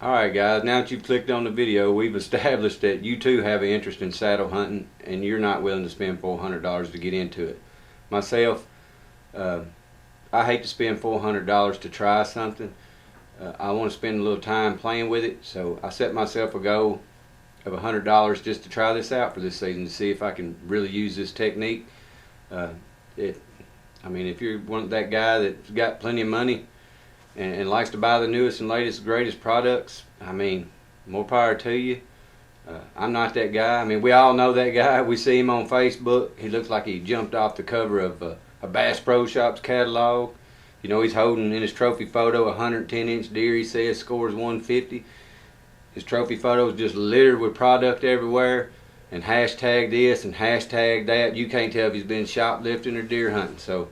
Alright guys, now that you've clicked on the video, we've established that you too have an interest in saddle hunting and you're not willing to spend $400 to get into it. Myself, I hate to spend $400 to try something. I want to spend a little time playing with it, so I set myself a goal of $100 just to try this out for this season to see if I can really use this technique. If you're that guy that's got plenty of money and likes to buy the newest and latest, greatest products, more power to you. I'm not that guy. We all know that guy. We see him on Facebook. He looks like he jumped off the cover of a Bass Pro Shops catalog. You know, he's holding in his trophy photo a 110-inch deer. He says scores 150. His trophy photo is just littered with product everywhere, and hashtag this and hashtag that. You can't tell if he's been shoplifting or deer hunting. So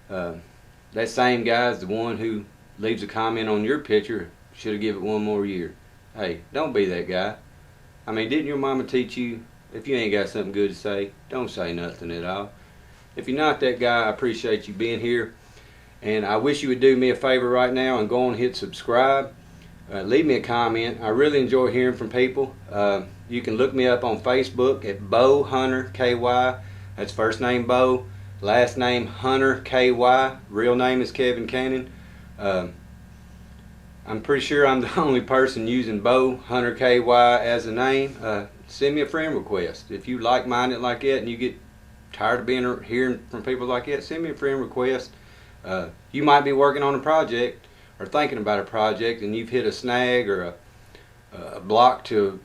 that same guy is the one who leaves a comment on your picture. Should have given it one more year. Hey, don't be that guy. Didn't your mama teach you, if you ain't got something good to say, don't say nothing at all? If you're not that guy, I appreciate you being here, and I wish you would do me a favor right now and go and hit subscribe. Leave me a comment. I really enjoy hearing from people. You can look me up on Facebook at Bo Hunter KY. That's first name Bo, last name Hunter KY. Real name is Kevin Cannon. I'm pretty sure I'm the only person using Bo Hunter KY as a name. Send me a friend request. If you like-minded like that and you get tired of hearing from people like that, send me a friend request. You might be working on a project or thinking about a project and you've hit a snag or a block to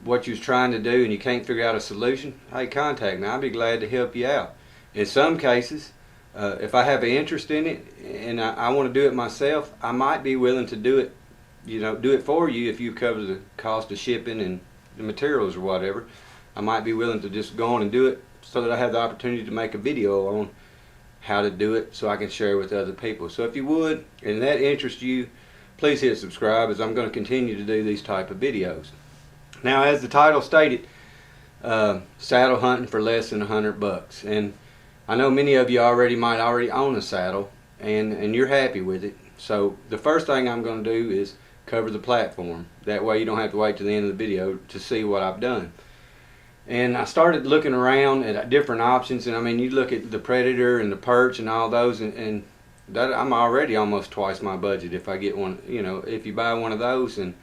what you was trying to do and you can't figure out a solution. Hey, contact me. I'll be glad to help you out. In some cases, if I have an interest in it and I want to do it myself, I might be willing to do it, do it for you if you cover the cost of shipping and the materials or whatever. I might be willing to just go on and do it so that I have the opportunity to make a video on how to do it so I can share it with other people. So if you would, and that interests you, please hit subscribe, as I'm going to continue to do these type of videos. Now, as the title stated, saddle hunting for less than $100. And I know many of you might already own a saddle and you're happy with it. So the first thing I'm going to do is cover the platform. That way you don't have to wait to the end of the video to see what I've done. And I started looking around at different options, and you look at the Predator and the Perch and all those, and that I'm already almost twice my budget if I get one, if you buy one of those. And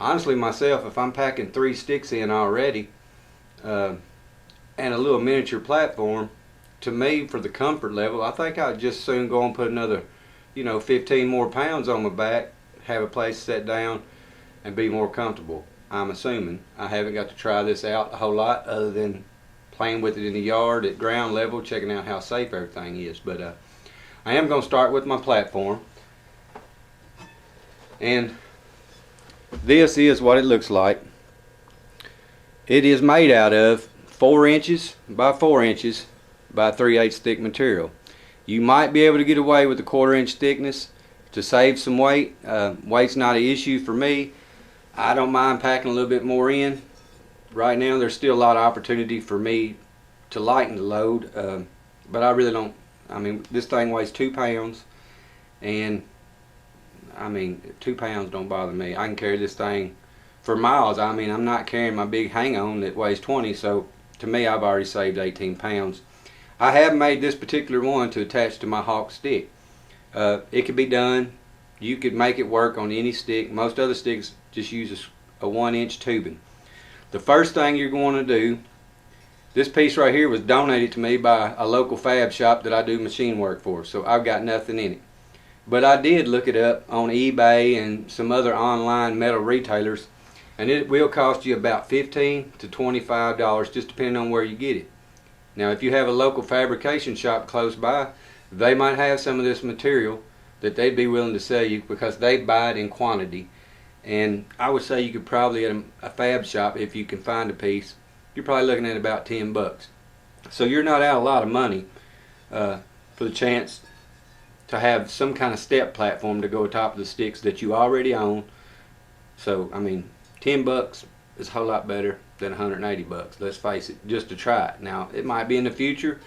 honestly myself, if I'm packing 3 sticks in already and a little miniature platform, to me, for the comfort level, I think I'd just soon go and put another 15 more pounds on my back, have a place to sit down and be more comfortable. I'm assuming. I haven't got to try this out a whole lot other than playing with it in the yard at ground level, checking out how safe everything is. But I am going to start with my platform. And this is what it looks like. It is made out of 4 inches by 4 inches by 3/8 thick material. You might be able to get away with a 1/4 inch thickness to save some weight. Weight's not an issue for me. I don't mind packing a little bit more in. Right now there's still a lot of opportunity for me to lighten the load, but I really don't. This thing weighs 2 pounds, and 2 pounds don't bother me. I can carry this thing for miles. I'm not carrying my big hang-on that weighs 20, so to me I've already saved 18 pounds. I have made this particular one to attach to my Hawk stick. It could be done. You could make it work on any stick. Most other sticks just use a 1-inch tubing. The first thing you're going to do, this piece right here was donated to me by a local fab shop that I do machine work for, so I've got nothing in it. But I did look it up on eBay and some other online metal retailers, and it will cost you about $15 to $25, just depending on where you get it. Now, if you have a local fabrication shop close by, they might have some of this material that they'd be willing to sell you because they buy it in quantity. And I would say you could probably at a fab shop, if you can find a piece, you're probably looking at about 10 bucks. So you're not out a lot of money for the chance to have some kind of step platform to go atop of the sticks that you already own. So 10 bucks is a whole lot better than 180 bucks, let's face it, just to try it. Now, it might be in the future.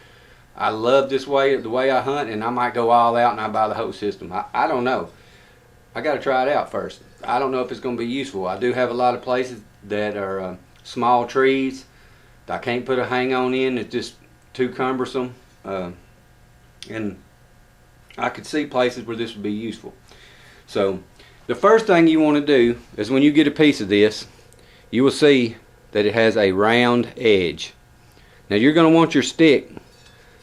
I love the way I hunt, and I might go all out and I buy the whole system. I don't know. I got to try it out first. I don't know if it's going to be useful. I do have a lot of places that are small trees that I can't put a hang on in. It's just too cumbersome. And I could see places where this would be useful. So the first thing you want to do is when you get a piece of this, you will see that it has a round edge. Now you're going to want your stick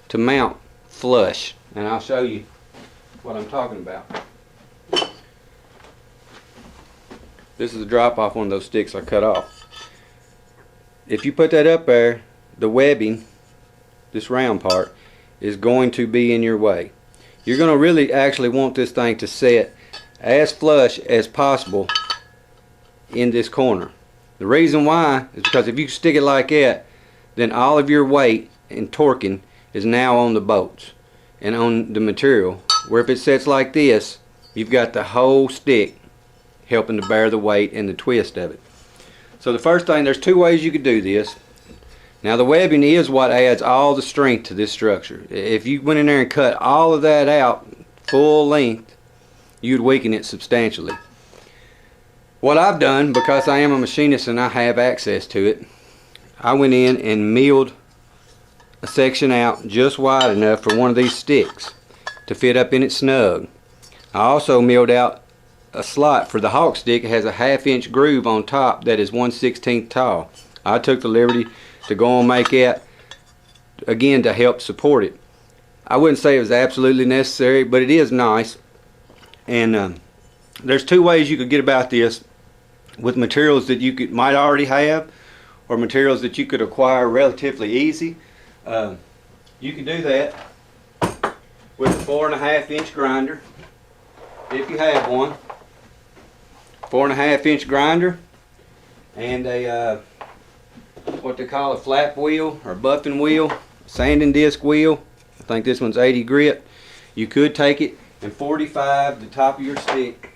to mount flush, and I'll show you what I'm talking about. This is a drop off one of those sticks I cut off. If you put that up there, the webbing, this round part, is going to be in your way. You're going to really actually want this thing to set as flush as possible in this corner. The reason why is because if you stick it like that, then all of your weight and torquing is now on the bolts and on the material. Where if it sets like this, you've got the whole stick helping to bear the weight and the twist of it. So the first thing, there's two ways you could do this. Now the webbing is what adds all the strength to this structure. If you went in there and cut all of that out full length, you'd weaken it substantially. What I've done, because I am a machinist and I have access to it, I went in and milled a section out just wide enough for one of these sticks to fit up in it snug. I also milled out a slot for the hawk stick. It has a 1/2 inch groove on top that is 1/16 tall. I took the liberty to go and make it again to help support it. I wouldn't say it was absolutely necessary, but it is nice. And there's two ways you could get about this with materials that you might already have, or materials that you could acquire relatively easy. You can do that with a 4.5 inch grinder, if you have one. 4.5 inch grinder and a what they call a flap wheel or buffing wheel, sanding disc wheel. I think this one's 80 grit. You could take it and 45 the top of your stick.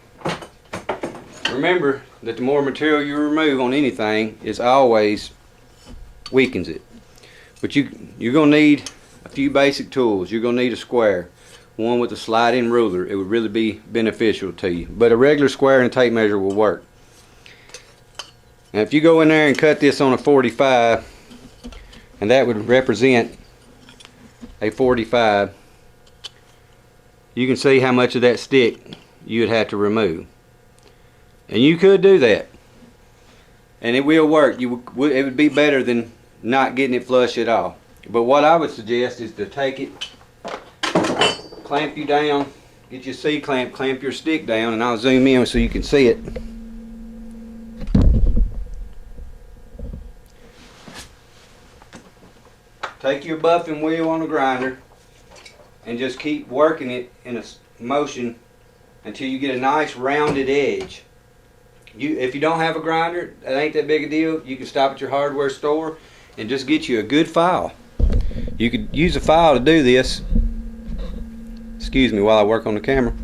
Remember that the more material you remove on anything is always weakens it. But you're gonna need a few basic tools. You're gonna need a square, one with a slide-in ruler. It would really be beneficial to you, but a regular square and a tape measure will work. Now if you go in there and cut this on a 45, and that would represent a 45, you can see how much of that stick you would have to remove. And you could do that, and it will work. It would be better than not getting it flush at all. But what I would suggest is to take it, clamp you down, get your C-clamp, clamp your stick down, and I'll zoom in so you can see it. Take your buffing wheel on the grinder and just keep working it in a motion until you get a nice rounded edge. If you don't have a grinder, that ain't that big a deal. You can stop at your hardware store and just get you a good file. You could use a file to do this. Excuse me while I work on the camera.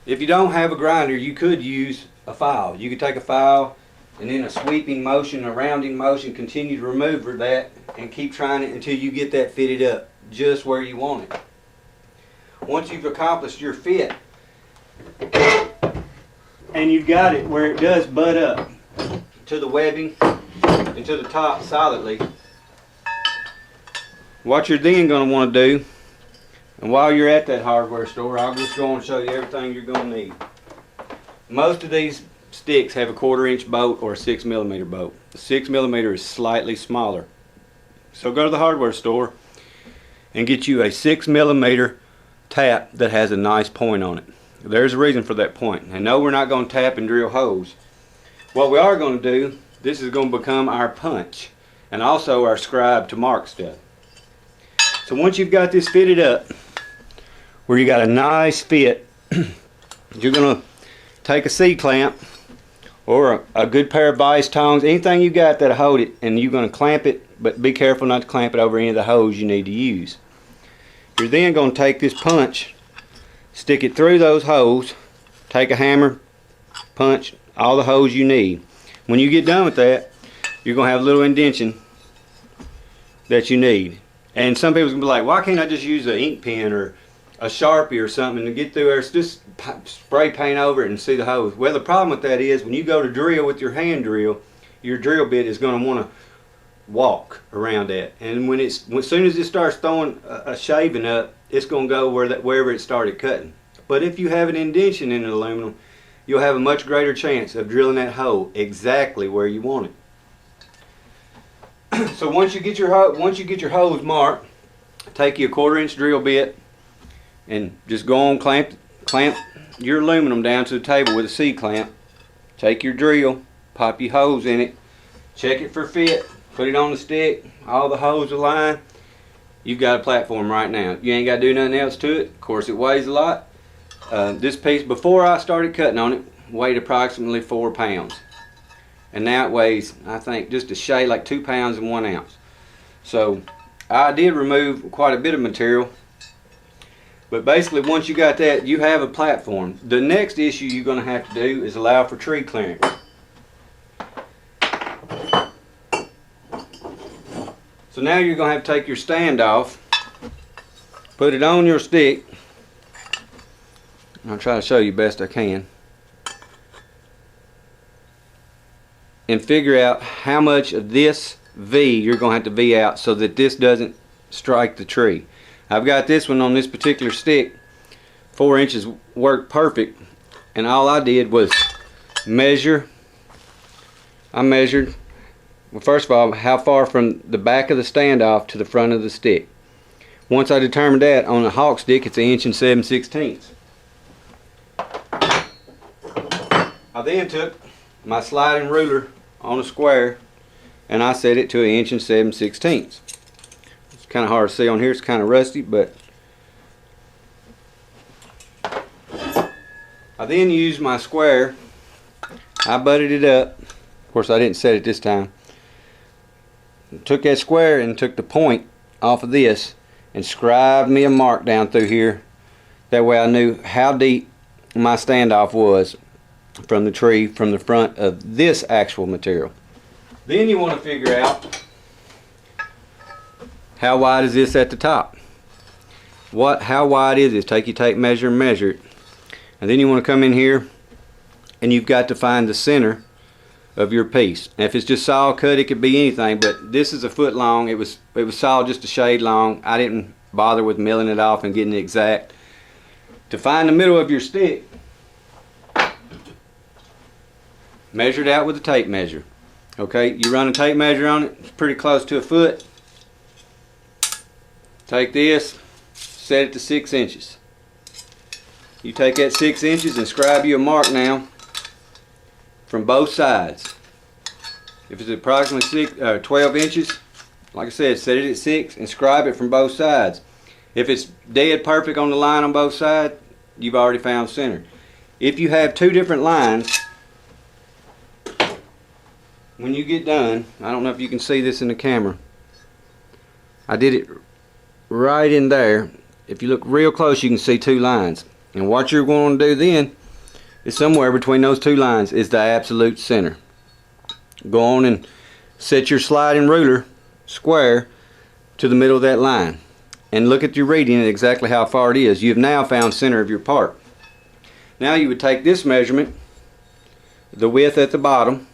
If you don't have a grinder, you could use a file. You could take a file and in a sweeping motion, a rounding motion, continue to remove that and keep trying it until you get that fitted up just where you want it. Once you've accomplished your fit and you've got it where it does butt up to the webbing and to the top solidly, what you're then going to want to do, and while you're at that hardware store, I'll just go and show you everything you're going to need. Most of these sticks have a 1/4 inch bolt or a 6mm bolt. The 6mm is slightly smaller. So go to the hardware store and get you a 6mm tap that has a nice point on it. There's a reason for that point. And no, we're not going to tap and drill holes. What we are going to do, this is going to become our punch and also our scribe to mark stuff. So once you've got this fitted up, where you got a nice fit, you're going to take a C-clamp or a good pair of vise tongs, anything you got that'll hold it, and you're going to clamp it, but be careful not to clamp it over any of the holes you need to use. You're then going to take this punch, stick it through those holes, take a hammer, punch all the holes you need. When you get done with that, you're going to have a little indentation that you need. And some people's going to be like, why can't I just use an ink pen or a Sharpie or something to get through there, just spray paint over it and see the holes. Well, the problem with that is when you go to drill with your hand drill, your drill bit is going to want to walk around that, and as soon as it starts throwing a shaving up, it's going to go wherever it started cutting. But if you have an indentation in the aluminum, you'll have a much greater chance of drilling that hole exactly where you want it. So once you get your holes marked, take your 1/4 inch drill bit and just go on, clamp your aluminum down to the table with a C-clamp. Take your drill, pop your holes in it, check it for fit, put it on the stick, all the holes align. You've got a platform right now. You ain't got to do nothing else to it. Of course, it weighs a lot. This piece, before I started cutting on it, weighed approximately 4 pounds. And now it weighs, I think, just a shade like 2 pounds and 1 ounce. So I did remove quite a bit of material. But basically, once you got that, you have a platform. The next issue you're going to have to do is allow for tree clearance. So now you're going to have to take your stand off, put it on your stick. I'll try to show you best I can. And figure out how much of this V you're going to have to V out so that this doesn't strike the tree. I've got this one on this particular stick. 4 inches worked perfect. And all I did was measure. I measured, well, first of all, how far from the back of the standoff to the front of the stick. Once I determined that, on a hawk stick, it's 1 7/16 inches. I then took my sliding ruler on a square and I set it to 1 7/16 inches. It's kind of hard to see on here, it's kind of rusty, but I then used my square. I butted it up. Of course, I didn't set it this time. Took that square and took the point off of this and scribed me a mark down through here. That way I knew how deep my standoff was from the tree, from the front of this actual material. Then you want to figure out how wide is this at the top. How wide is this? Take your tape measure and measure it. And then you want to come in here and you've got to find the center of your piece. And if it's just saw cut, it could be anything, but this is 1 foot long. It was saw just a shade long. I didn't bother with milling it off and getting it exact. To find the middle of your stick, measure it out with a tape measure. Okay, you run a tape measure on it, it's pretty close to 1 foot. Take this, set it to 6 inches. You take that 6 inches and scribe you a mark now from both sides. If it's approximately 12 inches, like I said, set it at 6 and scribe it from both sides. If it's dead perfect on the line on both sides, you've already found center. If you have 2 different lines, when you get done, I don't know if you can see this in the camera, I did it right in there. If you look real close, you can see 2 lines. And what you're going to do then is somewhere between those 2 lines is the absolute center. Go on and set your sliding ruler square to the middle of that line. And look at your reading and exactly how far it is. You've now found center of your part. Now you would take this measurement, the width at the bottom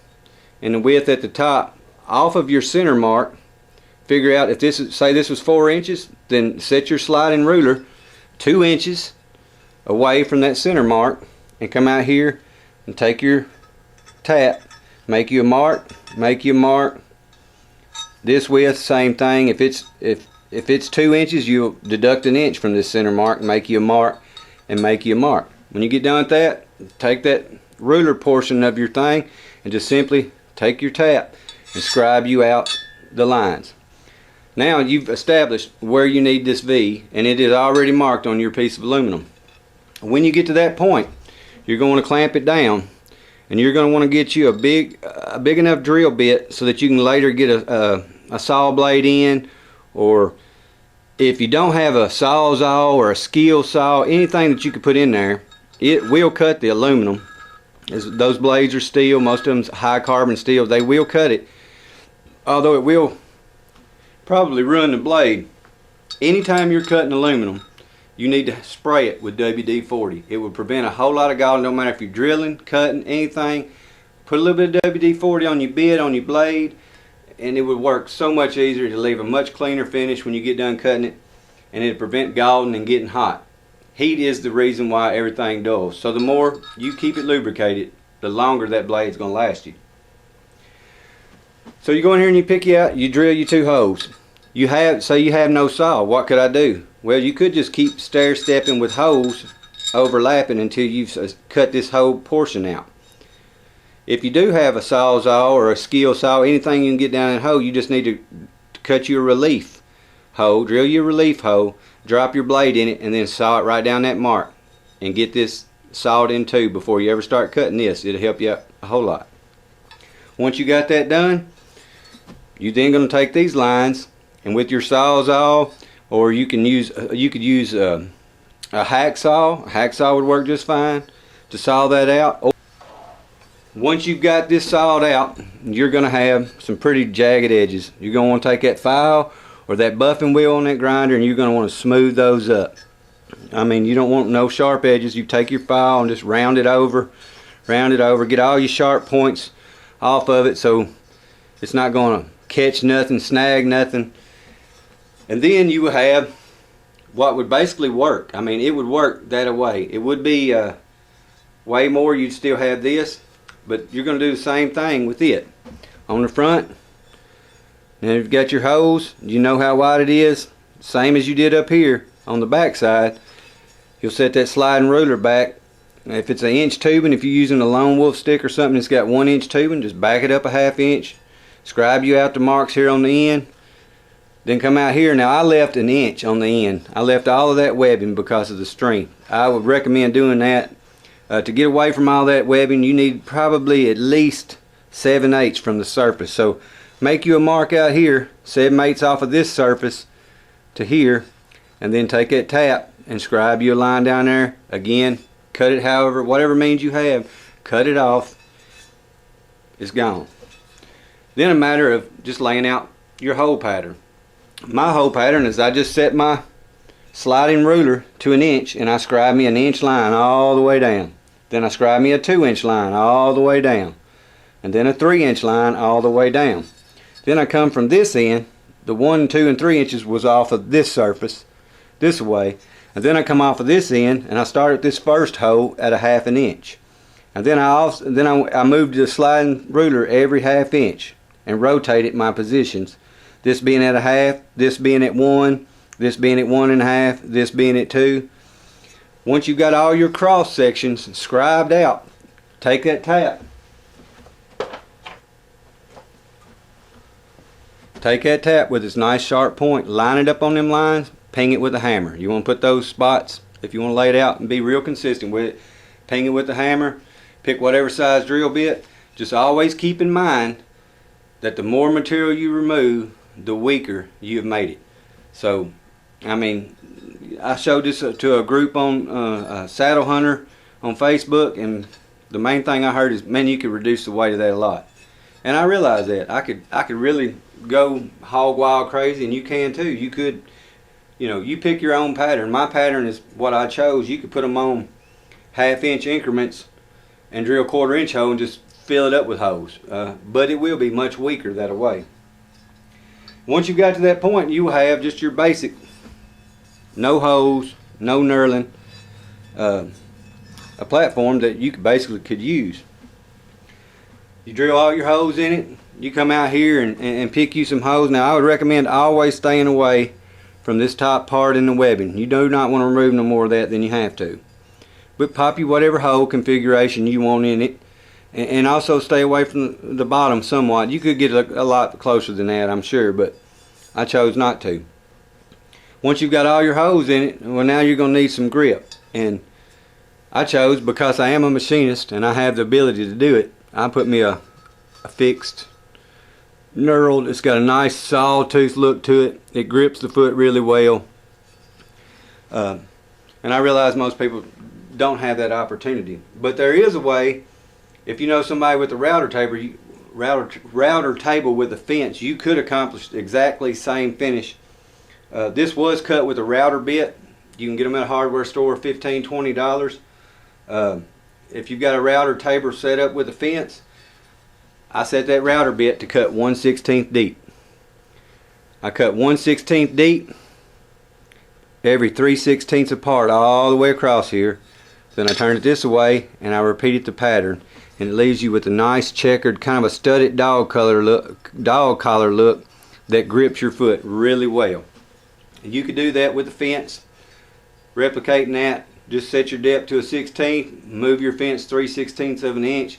and the width at the top, off of your center mark. Figure out if this is, say this was 4 inches, then set your sliding ruler 2 inches away from that center mark and come out here and take your tap, make you a mark, make you a mark. This width, same thing. If it's 2 inches, you'll deduct 1 inch from this center mark, make you a mark, and make you a mark. When you get done with that, take that ruler portion of your thing and just simply take your tap and scribe you out the lines. Now you've established where you need this V, and it is already marked on your piece of aluminum. When you get to that point, you're going to clamp it down, and you're going to want to get you a big enough drill bit so that you can later get a saw blade in, or if you don't have a Sawzall or a skill saw, anything that you could put in there, it will cut the aluminum. Those blades are steel, most of them's high carbon steel. They will cut it, although it will probably ruin the blade. Anytime you're cutting aluminum, you need to spray it with WD-40. It would prevent a whole lot of galling, no matter if you're drilling, cutting, anything. Put a little bit of WD-40 on your bit, on your blade, and it would work so much easier to leave a much cleaner finish when you get done cutting it, and it'd prevent galling and getting hot. Heat is the reason why everything dulls. So the more you keep it lubricated, the longer that blade's going to last you. So you go in here and you drill your 2 holes. Say you have no saw. What could I do? Well, you could just keep stair stepping with holes overlapping until you've cut this whole portion out. If you do have a sawzall or a skill saw, anything you can get down that hole, you just need to cut your relief hole, drill your relief hole, drop your blade in it, and then saw it right down that mark and get this sawed in two before you ever start cutting this. It'll help you out a whole lot. Once you got that done, you're then going to take these lines, and with your sawzall, or you could use a hacksaw. A hacksaw would work just fine to saw that out. Once you've got this sawed out, you're going to have some pretty jagged edges. You're going to want to take that file or that buffing wheel on that grinder, and you're going to want to smooth those up. I mean, you don't want no sharp edges. You take your file and just round it over, get all your sharp points off of it so it's not going to catch nothing, snag nothing. And then you will have what would basically work. I mean, it would work that way. It would be way more. You'd still have this, but you're going to do the same thing with it. On the front, and if you've got your hose, you know how wide it is, same as you did up here. On the back side, you'll set that sliding ruler back. If it's an inch tubing, if you're using a Lone Wolf stick or something that's got 1 inch tubing, just back it up a ½ inch, scribe you out the marks here on the end, then come out here. Now I left an inch on the end. I left all of that webbing because of the strength. I would recommend doing that. To get away from all that webbing, you need probably at least 7/8 from the surface. So make you a mark out here, 7/8 off of this surface to here, and then take that tap and scribe you a line down there. Again, cut it however, whatever means you have, cut it off. It's gone. Then a matter of just laying out your hole pattern. My hole pattern is I just set my sliding ruler to 1 inch, and I scribe me an inch line all the way down. Then I scribe me a 2-inch line all the way down, and then a 3-inch line all the way down. Then I come from this end. The 1, 2, and 3 inches was off of this surface this way, and then I come off of this end and I start at this first hole at a ½ inch, and then I moved the sliding ruler every ½ inch and rotated my positions. This being at a half, this being at 1, this being at 1 1/2, this being at 2. Once you've got all your cross sections scribed out, take that tap. Take that tap with its nice sharp point, line it up on them lines, ping it with a hammer. You want to put those spots, if you want to lay it out and be real consistent with it, ping it with the hammer, pick whatever size drill bit. Just always keep in mind that the more material you remove, the weaker you've made it. So, I mean, I showed this to a group on Saddle Hunter on Facebook, and the main thing I heard is, man, you could reduce the weight of that a lot. And I realized that I could really go hog wild crazy, and you can too. You could, you pick your own pattern. My pattern is what I chose. You could put them on ½ inch increments and drill 1/4 inch hole and just fill it up with holes. But it will be much weaker that way. Once you got to that point, you will have just your basic, no holes, no knurling, a platform that you basically could use. You drill all your holes in it. You come out here and pick you some holes. Now I would recommend always staying away from this top part in the webbing. You do not want to remove no more of that than you have to. But pop you whatever hole configuration you want in it. And also stay away from the bottom somewhat. You could get a lot closer than that, I'm sure, but I chose not to. Once you've got all your holes in it, well, now you're going to need some grip. And I chose, because I am a machinist and I have the ability to do it, I put me a fixed knurled. It's got a nice sawtooth look to it. It grips the foot really well. And I realize most people don't have that opportunity. But there is a way. If you know somebody with a router table with a fence, you could accomplish exactly the same finish. This was cut with a router bit. You can get them at a hardware store, $15, $20. If you've got a router table set up with a fence, I set that router bit to cut 1/16 deep. I cut 1/16 deep every 3/16 apart all the way across here. Then I turn it this way and I repeated the pattern, and it leaves you with a nice checkered, kind of a studded dog collar look, dog collar look that grips your foot really well. And you could do that with the fence, replicating that. Just set your depth to a 16th, move your fence 3/16 of an inch,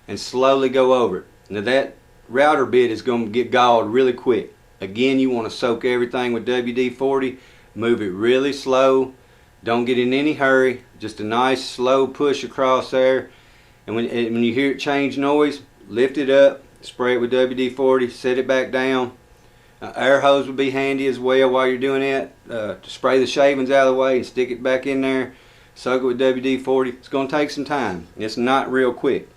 and slowly go over it. Now that router bit is going to get galled really quick. Again, you want to soak everything with WD-40, move it really slow, don't get in any hurry, just a nice slow push across there. And when you hear it change noise, lift it up, spray it with WD-40, set it back down. Air hose would be handy as well while you're doing that, to spray the shavings out of the way and stick it back in there, soak it with WD-40. It's going to take some time. It's not real quick.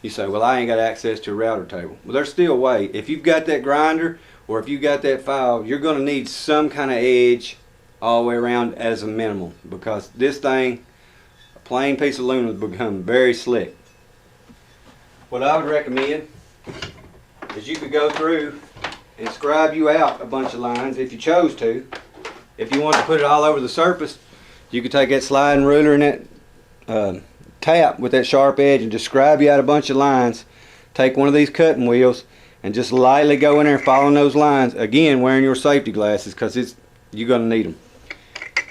You say, well, I ain't got access to a router table. Well, there's still a way. If you've got that grinder or if you've got that file, you're going to need some kind of edge all the way around as a minimum, because this thing, a plain piece of aluminum, has become very slick. What I would recommend is you could go through and scribe you out a bunch of lines if you chose to. If you want to put it all over the surface, you could take that sliding ruler and that tap with that sharp edge and just scribe you out a bunch of lines. Take one of these cutting wheels and just lightly go in there following those lines. Again, wearing your safety glasses, because you're going to need them.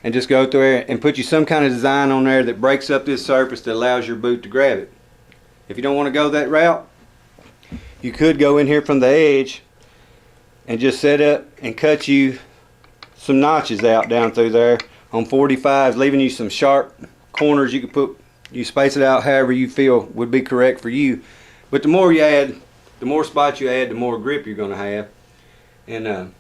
And just go through there and put you some kind of design on there that breaks up this surface that allows your boot to grab it. If you don't want to go that route, you could go in here from the edge and just set up and cut you some notches out down through there on 45s, leaving you some sharp corners. You space it out however you feel would be correct for you. But the more you add, the more spots you add, the more grip you're going to have. And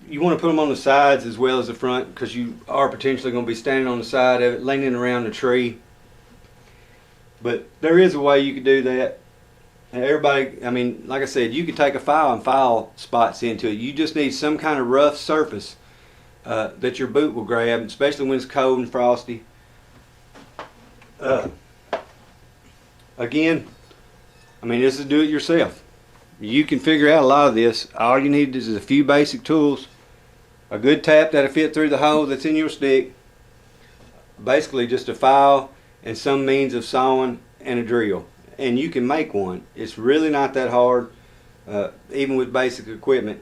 you want to put them on the sides as well as the front, because you are potentially going to be standing on the side of it, leaning around the tree. But there is a way you could do that. And everybody, I mean, like I said, you could take a file and file spots into it. You just need some kind of rough surface that your boot will grab, especially when it's cold and frosty. Again, I mean, this is do it yourself. You can figure out a lot of this. All you need is a few basic tools, a good tap that'll fit through the hole that's in your stick, basically just a file and some means of sawing and a drill. And you can make one. It's really not that hard, even with basic equipment.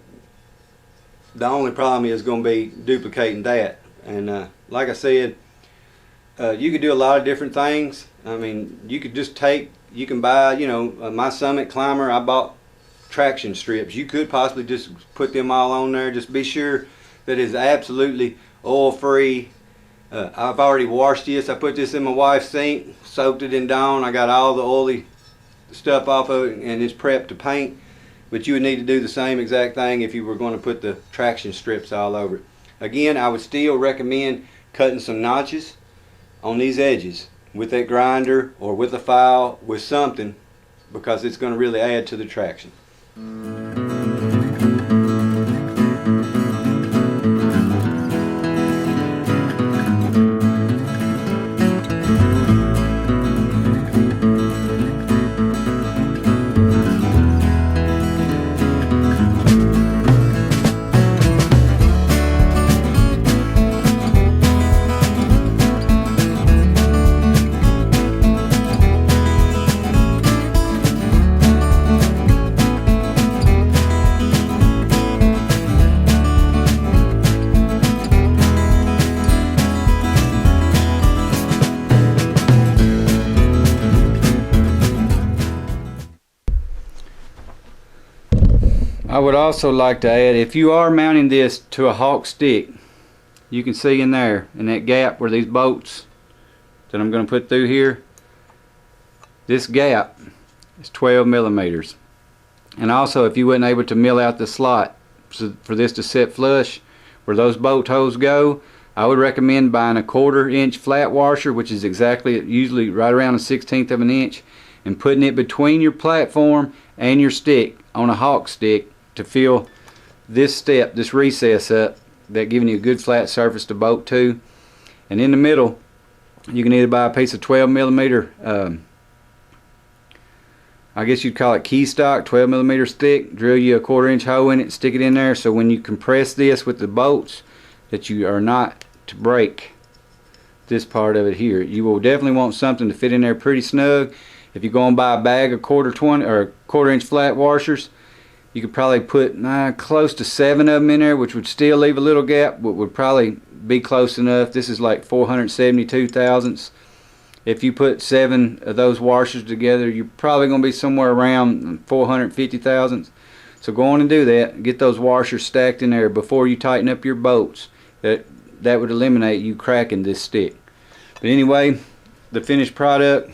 The only problem is going to be duplicating that. And like I said, you could do a lot of different things. I mean, you could just you can buy, my Summit Climber, I bought traction strips. You could possibly just put them all on there. Just be sure that it's absolutely oil free. I've already washed this. I put this in my wife's sink, soaked it in Dawn. I got all the oily stuff off of it, and it's prepped to paint. But you would need to do the same exact thing if you were going to put the traction strips all over it. Again, I would still recommend cutting some notches on these edges with that grinder or with a file, with something, because it's going to really add to the traction. I would also like to add, if you are mounting this to a Hawk stick, you can see in there, in that gap where these bolts that I'm going to put through here, this gap is 12 millimeters. And also, if you wasn't able to mill out the slot for this to set flush where those bolt holes go, I would recommend buying a 1/4 inch flat washer, which is exactly, usually right around a 1/16 of an inch, and putting it between your platform and your stick on a Hawk stick to fill this step, this recess up that giving you a good flat surface to boat to. And in the middle, you can either buy a piece of 12mm, I guess you'd call it key stock, 12mm thick, drill you a 1/4 inch hole in it, stick it in there, so when you compress this with the bolts, that you are not to break this part of it here. You will definitely want something to fit in there pretty snug. If you go and buy a bag of 1/4 or 1/4 inch flat washers, you could probably put close to 7 of them in there, which would still leave a little gap, but would probably be close enough. This is like 472 thousandths. If you put 7 of those washers together, you're probably going to be somewhere around 450 thousandths. So go on and do that. Get those washers stacked in there before you tighten up your bolts. That would eliminate you cracking this stick. But anyway, the finished product,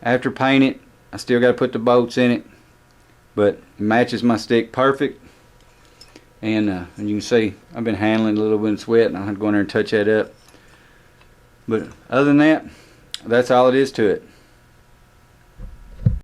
after painting, I still got to put the bolts in it, but it matches my stick perfect. And you can see I've been handling a little bit of sweat, and I had to go in there and touch that up. But other than that, that's all it is to it.